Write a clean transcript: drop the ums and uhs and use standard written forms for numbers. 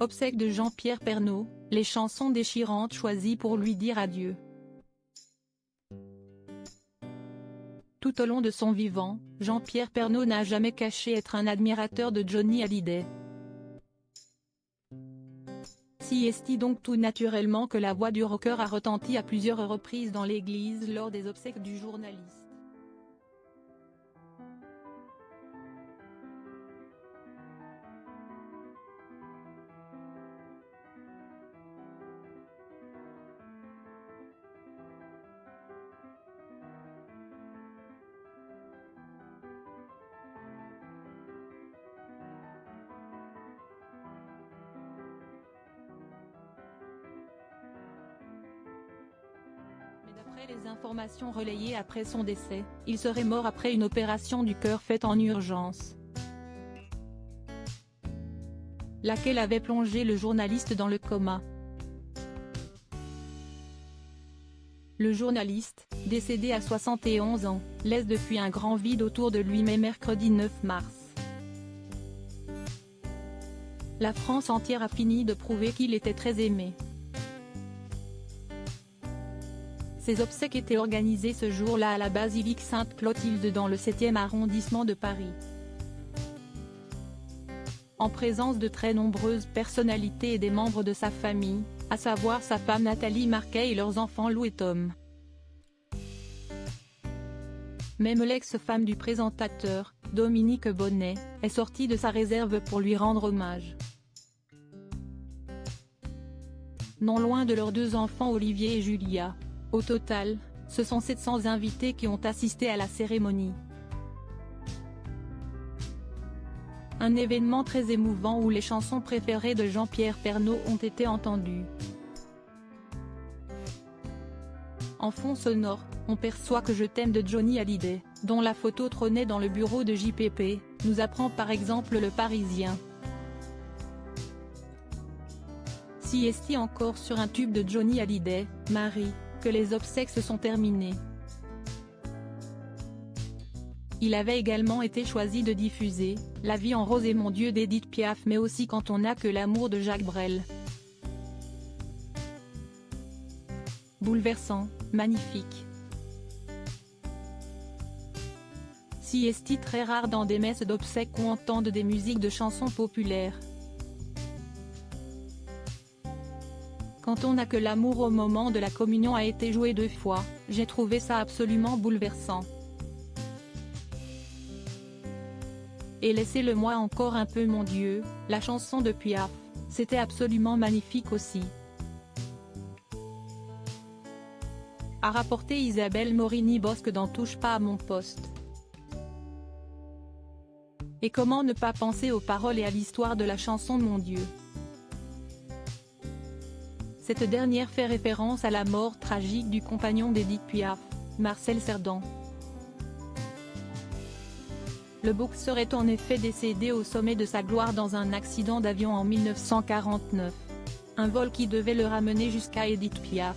Obsèques de Jean-Pierre Pernaut, les chansons déchirantes choisies pour lui dire adieu. Tout au long de son vivant, Jean-Pierre Pernaut n'a jamais caché être un admirateur de Johnny Hallyday. Si est donc tout naturellement que la voix du rocker a retenti à plusieurs reprises dans l'église lors des obsèques du journaliste. D'après les informations relayées après son décès, il serait mort après une opération du cœur faite en urgence, laquelle avait plongé le journaliste dans le coma. Le journaliste, décédé à 71 ans, laisse depuis un grand vide autour de lui. Mais mercredi 9 mars, la France entière a fini de prouver qu'il était très aimé. Ses obsèques étaient organisées ce jour-là à la basilique Sainte-Clotilde dans le 7e arrondissement de Paris, en présence de très nombreuses personnalités et des membres de sa famille, à savoir sa femme Nathalie Marquet et leurs enfants Lou et Tom. Même l'ex-femme du présentateur, Dominique Bonnet, est sortie de sa réserve pour lui rendre hommage. Non loin de leurs 2 enfants Olivier et Julia. Au total, ce sont 700 invités qui ont assisté à la cérémonie. Un événement très émouvant où les chansons préférées de Jean-Pierre Pernaut ont été entendues. En fond sonore, on perçoit que Je t'aime de Johnny Hallyday, dont la photo trônait dans le bureau de JPP, nous apprend par exemple Le Parisien. Si est encore sur un tube de Johnny Hallyday, Marie, que les obsèques se sont terminées. Il avait également été choisi de diffuser La vie en rose et Mon Dieu d'Édith Piaf, mais aussi Quand on n'a que l'amour de Jacques Brel. Bouleversant, magnifique. Si est très rare dans des messes d'obsèques où on entende des musiques de chansons populaires. Quand on n'a que l'amour au moment de la communion a été joué 2 fois, j'ai trouvé ça absolument bouleversant. Et laissez-le-moi encore un peu Mon Dieu, la chanson de Piaf, c'était absolument magnifique aussi. A rapporté Isabelle Morini-Bosque dans Touche pas à mon poste. Et comment ne pas penser aux paroles et à l'histoire de la chanson Mon Dieu. Cette dernière fait référence à la mort tragique du compagnon d'Édith Piaf, Marcel Cerdan. Le boxeur est en effet décédé au sommet de sa gloire dans un accident d'avion en 1949. Un vol qui devait le ramener jusqu'à Édith Piaf.